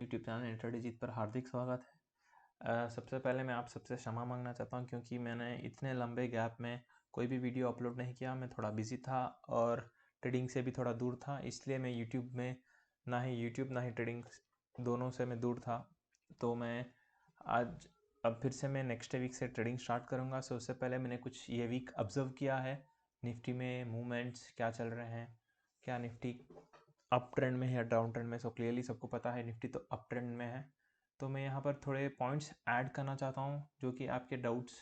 YouTube channel इंट्रोडीजीत पर हार्दिक स्वागत है। सबसे पहले मैं आप सबसे क्षमा मांगना चाहता हूं क्योंकि मैंने इतने लंबे गैप में कोई भी वीडियो अपलोड नहीं किया। मैं थोड़ा बिजी था और ट्रेडिंग से भी थोड़ा दूर था, इसलिए मैं यूट्यूब में ना ही ट्रेडिंग दोनों से मैं दूर था। तो मैं आज अब फिर से मैं नेक्स्ट वीक से ट्रेडिंग स्टार्ट करूँगा। सो उससे पहले मैंने कुछ ये वीक ऑब्जर्व किया है, निफ्टी में मूवमेंट्स क्या चल रहे हैं, क्या निफ्टी अप ट्रेंड में है या डाउन ट्रेंड में। सो क्लियरली सबको पता है निफ्टी तो अप ट्रेंड में है। तो मैं यहाँ पर थोड़े पॉइंट्स ऐड करना चाहता हूँ जो कि आपके डाउट्स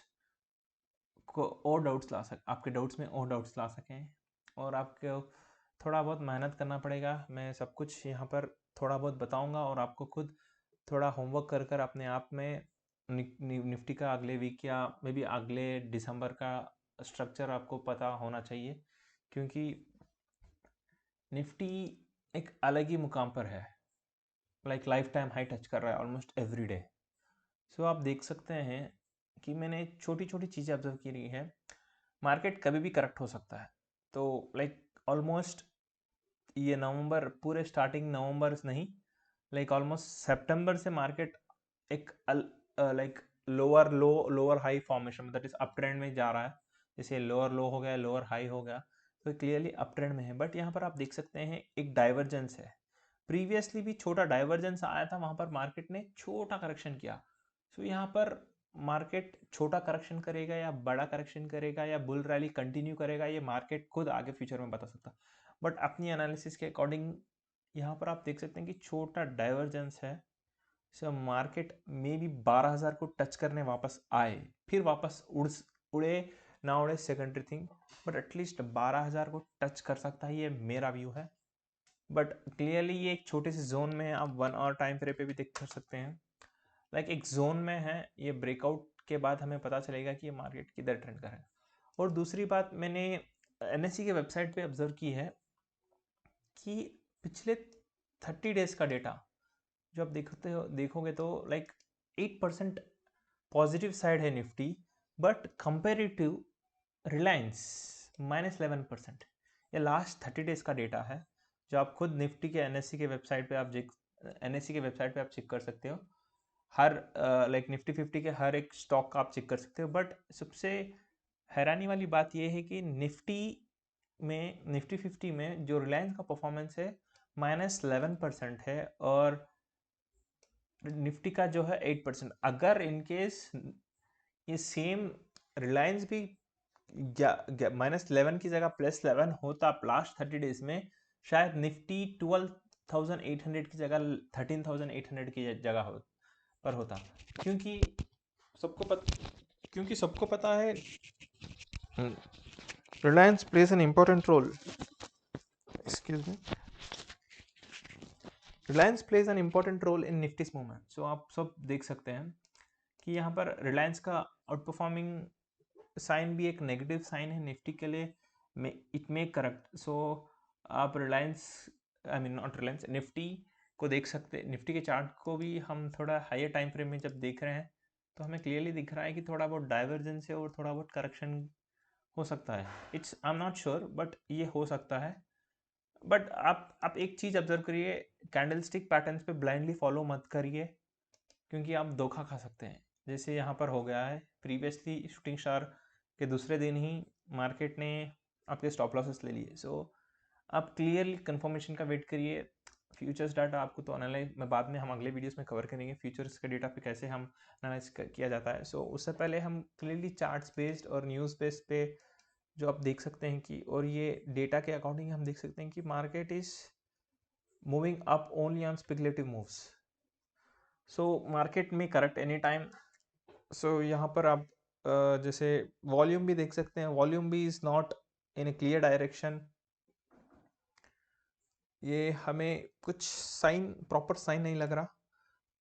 को और डाउट्स ला सक आपके डाउट्स में और डाउट्स ला सकें, और आपको थोड़ा बहुत मेहनत करना पड़ेगा। मैं सब कुछ यहाँ पर थोड़ा बहुत बताऊँगा और आपको खुद थोड़ा होमवर्क कर कर अपने आप में निफ्टी का अगले वीक या मे बी अगले दिसंबर का स्ट्रक्चर आपको पता होना चाहिए, क्योंकि निफ्टी एक अलग ही मुकाम पर है। लाइफ टाइम हाई टच कर रहा है ऑलमोस्ट एवरी डे। सो आप देख सकते हैं कि मैंने छोटी छोटी चीज़ें ऑब्जर्व की रही है। मार्केट कभी भी करेक्ट हो सकता है। तो ऑलमोस्ट ये नवंबर, पूरे स्टार्टिंग नवंबर नहीं, ऑलमोस्ट सितंबर से मार्केट एक lower high formation that is up trend में जा रहा है। जैसे लोअर लो हो गया, लोअर हाई हो गया, तो क्लियरली अप ट्रेंड में है। बट यहाँ पर आप देख सकते हैं एक डाइवर्जेंस है। प्रीवियसली भी छोटा डाइवर्जेंस आया था, वहां पर मार्केट ने छोटा करेक्शन किया। सो यहाँ पर मार्केट छोटा करेक्शन करेगा या बड़ा करेक्शन करेगा या बुल रैली कंटिन्यू करेगा, ये मार्केट खुद आगे फ्यूचर में बता सकता। बट अपनी एनालिसिस के अकॉर्डिंग यहाँ पर आप देख सकते हैं कि छोटा डाइवर्जेंस है। सो मार्केट में भी 12,000 को टच करने वापस आए, फिर वापस उड़े ना उड़े सेकेंडरी थिंग, बट एटलीस्ट 12,000 को टच कर सकता है, ये मेरा व्यू है। बट क्लियरली ये एक छोटे से जोन में है, आप 1 आवर टाइम फ्रेम पे भी देख कर सकते हैं। एक जोन में है, ये ब्रेकआउट के बाद हमें पता चलेगा कि ये मार्केट किधर ट्रेंड कर रहा है। और दूसरी बात मैंने एनएससी के वेबसाइट पे ऑब्जर्व की है कि पिछले 30 डेज का डेटा जो आप देखोगे तो 8% पॉजिटिव साइड है निफ्टी, बट कंपेरेटिव रिलायंस -11%। ये लास्ट 30 डेज का डेटा है, जो आप खुद निफ्टी के एनएससी के वेबसाइट पे आप चेक कर सकते हो। हर निफ्टी 50 के हर एक स्टॉक का आप चेक कर सकते हो। बट सबसे हैरानी वाली बात यह है कि निफ्टी 50 में जो रिलायंस का परफॉर्मेंस है -11% है, और निफ्टी का जो है 8%। अगर इनकेस ये सेम रिलायंस भी -11 की जगह +11 होता लास्ट 30 डेज में, शायद निफ्टी 12,800 की जगह 13,800 की जगह पर होता। क्योंकि सबको पता है Reliance plays an important role, excuse me, Reliance plays an important role in Nifty's movement. So आप सब देख सकते हैं कि यहाँ पर रिलायंस का आउट परफॉर्मिंग साइन भी एक नेगेटिव साइन है निफ्टी के लिए। It may correct. सो आप Reliance, I mean not Reliance, Nifty को देख सकते हैं। निफ्टी के चार्ट को भी हम थोड़ा हायर टाइम फ्रेम में जब देख रहे हैं तो हमें क्लियरली दिख रहा है कि थोड़ा बहुत डाइवर्जेंस है और थोड़ा बहुत करेक्शन हो सकता है। I am not sure, but ये हो सकता है। बट आप एक चीज़ ऑब्जर्व करिए, कैंडलस्टिक पैटर्न्स पे ब्लाइंडली फॉलो मत करिए, क्योंकि आप धोखा खा सकते हैं। जैसे यहाँ पर हो गया है, प्रीवियसली शूटिंग स्टार के दूसरे दिन ही मार्केट ने आपके स्टॉप लॉसेस ले लिए। सो आप क्लियरली कंफर्मेशन का वेट करिए। फ्यूचर्स डाटा आपको तो एनालाइज में बाद में हम अगले वीडियोस में कवर करेंगे, फ्यूचर्स के डेटा पे कैसे हम एनालाइज किया जाता है। सो उससे पहले हम क्लियरली चार्ट्स बेस्ड और न्यूज़ बेस्ड पे जो आप देख सकते हैं कि, और ये डेटा के अकॉर्डिंग हम देख सकते हैं कि market is moving up only on speculative moves. So market में करेक्ट एनी टाइम। सो यहाँ पर आप जैसे वॉल्यूम भी देख सकते हैं, वॉल्यूम भी is not in A clear direction. ये हमें कुछ प्रॉपर साइन नहीं लग रहा।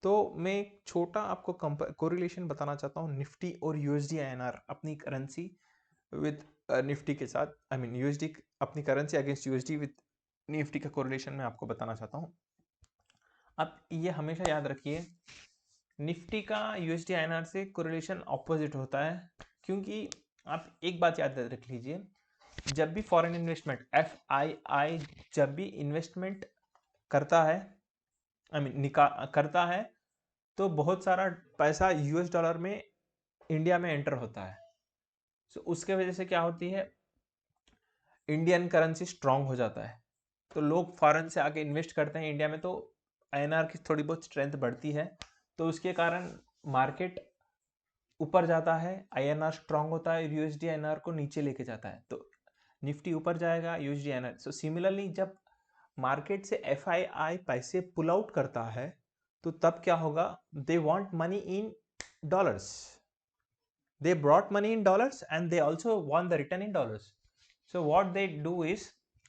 तो मैं एक छोटा आपको कोरिलेशन बताना चाहता हूँ निफ्टी और यूएसडी आईएनआर, अपनी करेंसी विद निफ्टी के साथ, आई मीन यूएसडी अपनी currency against USD with Nifty का कोरिलेशन मैं आपको बताना चाहता हूँ। अब ये हमेशा याद रखिए, निफ्टी का यूएसडी आईएनआर से कोरिलेशन ऑपोजिट होता है, क्योंकि आप एक बात याद रख लीजिए, जब भी फॉरेन इन्वेस्टमेंट FII जब भी इन्वेस्टमेंट करता है आई मीन करता है तो बहुत सारा पैसा यूएस डॉलर में इंडिया में एंटर होता है। सो उसके वजह से क्या होती है, इंडियन करेंसी स्ट्रांग हो जाता है, तो लोग फॉरेन से आके इन्वेस्ट करते हैं इंडिया में, तो आईएनआर की थोड़ी बहुत स्ट्रेंथ बढ़ती है, तो उसके कारण मार्केट ऊपर जाता है, आईएनआर स्ट्रांग होता है, यूएसडी आईएनआर को नीचे लेके जाता है, तो निफ्टी ऊपर जाएगा, यूएसडी आईएनआर। सो सिमिलरली जब मार्केट से एफआईआई पैसे पुल आउट करता है तो तब क्या होगा, they want money in dollars, they brought money in dollars and they also want the return in dollars. So what they do is,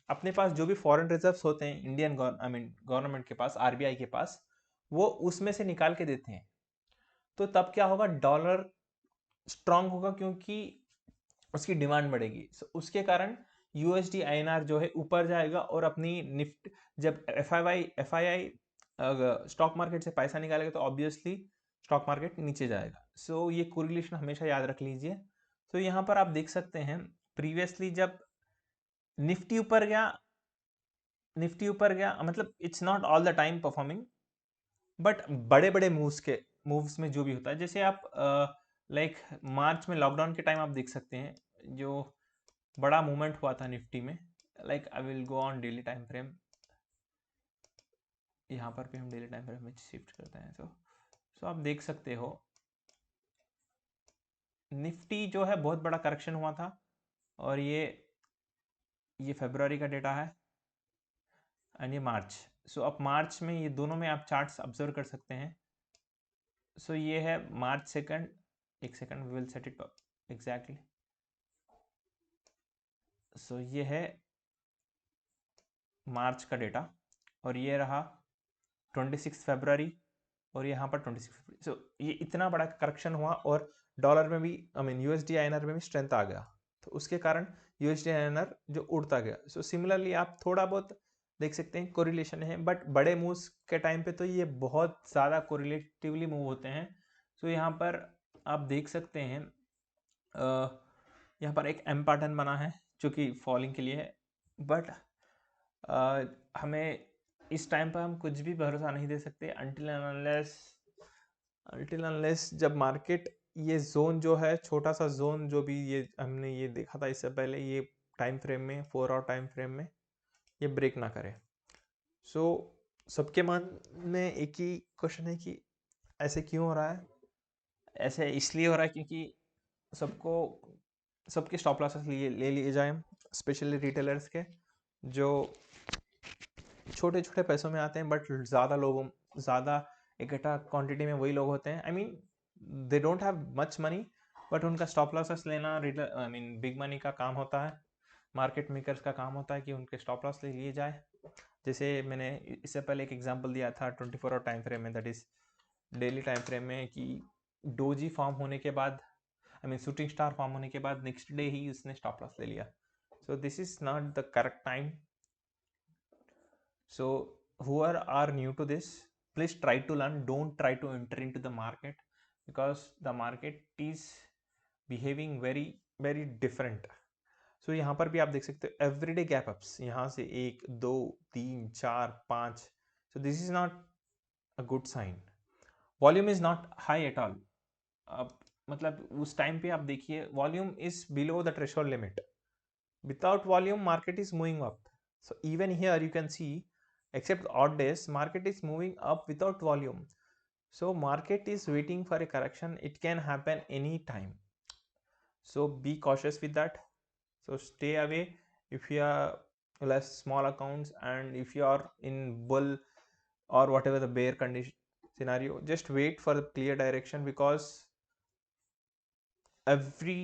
अपने पास जो भी फॉरेन रिजर्व्स होते हैं इंडियन आई मीन गवर्नमेंट के पास, आरबीआई के पास, वो उसमें से निकाल के देते हैं, तो तब क्या होगा, डॉलर स्ट्रांग होगा क्योंकि उसकी डिमांड बढ़ेगी। so, उसके कारण यूएसडी आईएनआर जो है ऊपर जाएगा, और अपनी निफ्ट जब एफआईआई स्टॉक मार्केट से पैसा निकालेगा तो ऑब्वियसली स्टॉक मार्केट नीचे जाएगा। सो ये कोरिलेशन हमेशा याद रख लीजिए। तो यहाँ पर आप देख सकते हैं प्रीवियसली जब निफ्टी ऊपर गया मतलब it's not all the time performing, but बड़े बड़े मूव्स में जो भी होता है, जैसे आप लाइक मार्च में लॉकडाउन के टाइम आप देख सकते हैं जो बड़ा मूवमेंट हुआ था निफ्टी में। Like I will go on daily time frame, यहाँ पर भी हम डेली टाइम फ्रेम में शिफ्ट करते हैं। सो आप देख सकते हो निफ्टी जो है बहुत बड़ा करेक्शन हुआ था, और ये फरवरी का डेटा है एंड ये मार्च। सो अब मार्च में ये दोनों में आप चार्ट्स ऑब्जर्व कर सकते हैं। सो ये है मार्च सेकंड, एक second we will set it exactly. So ये है मार्च का डेटा, और ये रहा 26 फरवरी, और यहाँ पर 26 फरवरी। सो ये इतना बड़ा करेक्शन हुआ, और डॉलर में भी आई मीन यूएसडी आईएनआर में भी स्ट्रेंथ आ गया, तो उसके कारण यूएसडी आईएनआर जो उड़ता गया। सो सिमिलरली आप थोड़ा बहुत देख सकते हैं कोरिलेशन है, बट बड़े मूव्स के टाइम पे तो ये बहुत ज़्यादा कोरिलेटिवली मूव होते हैं। सो यहाँ पर आप देख सकते हैं यहाँ पर एक एम पैटर्न बना है जो कि फॉलिंग के लिए है, बट हमें इस टाइम पर हम कुछ भी भरोसा नहीं दे सकते until अनलेस जब मार्केट ये जोन जो है, छोटा सा जोन जो भी ये हमने ये देखा था इससे पहले, ये टाइम फ्रेम में 4 आवर टाइम फ्रेम में ये ब्रेक ना करे। सो सबके मन में एक ही क्वेश्चन है कि ऐसे क्यों हो रहा है। ऐसे इसलिए हो रहा है क्योंकि सबके स्टॉप लॉसेस ले लिए जाए, स्पेशली रिटेलर्स के जो छोटे छोटे पैसों में आते हैं, बट ज़्यादा इकट्ठा क्वांटिटी में वही लोग होते हैं। I mean they don't have much money, but उनका स्टॉप लॉसेस लेना आई मीन बिग मनी का काम होता है, मार्केट मेकर्स का काम होता है कि उनके स्टॉप लॉस ले लिए जाए। जैसे मैंने इससे पहले एक एग्जांपल दिया था 24 आवर टाइम फ्रेम में, that is daily time frame में, कि डोजी फॉर्म होने के बाद, I mean shooting star form होने के बाद नेक्स्ट डे ही उसने स्टॉप लॉस ले लिया। So this is not the correct time. So whoever are new to this, please try to learn, don't try to enter into the market, because the market is behaving very very different. So यहाँ पर भी आप देख सकते हो everyday gap ups, यहाँ से 1 2 3 4 5। so this is not a good sign, volume is not high at all. अब मतलब उस टाइम पे आप देखिए volume is below the threshold limit, without volume market is moving up. So even here you can see, except odd days, market is moving up without volume. So market is waiting for a correction, it can happen any time, so be cautious with that. So stay away if you are less small accounts, and if you are in bull or whatever the bear condition scenario, just wait for the clear direction, because every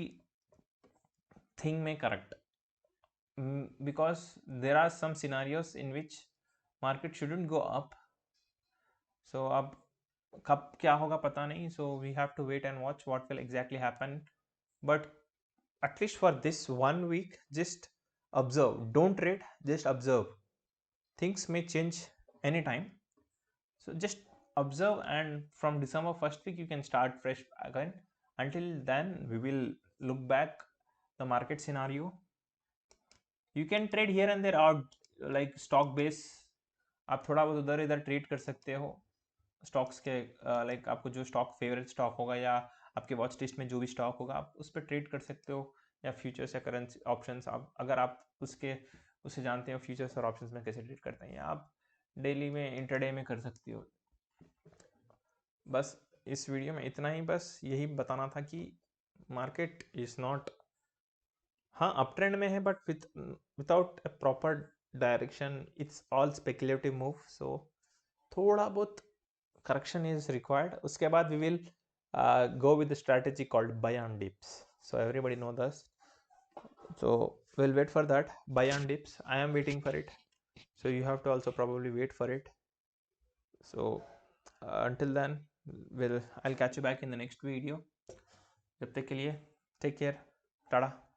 thing may correct. Because there are some scenarios in which market shouldn't go up. So अब कब क्या होगा पता नहीं, so we have to wait and watch what will exactly happen. But at least for this 1 week, just observe, don't trade, just observe. Things may change anytime, so just observe, and from December 1st week you can start fresh again. Until then we will look back the market scenario. You can trade here and there, or like stock base आप थोड़ा बहुत उधर इधर trade कर सकते हो stocks के, like आपको जो स्टॉक फेवरेट स्टॉक होगा या आपके वॉच लिस्ट में जो भी स्टॉक होगा आप उस पर ट्रेड कर सकते हो, या फ्यूचर्स या करेंसी ऑप्शंस, आप अगर आप उसे जानते हो फ्यूचर्स और ऑप्शंस में कैसे ट्रेड करते हैं, या आप डेली में इंटरडे में कर सकते हो। बस इस वीडियो में इतना ही, बस यही बताना था कि मार्केट इज नॉट, हाँ अप ट्रेंड में है but without a proper direction, it's all speculative move, so थोड़ा बहुत correction is required. उसके बाद we will go with the strategy called buy on dips. So everybody know this. So we'll wait for that buy on dips. I am waiting for it. So you have to also probably wait for it. So until then, I'll catch you back in the next video. जब तक के लिए take care. Tata.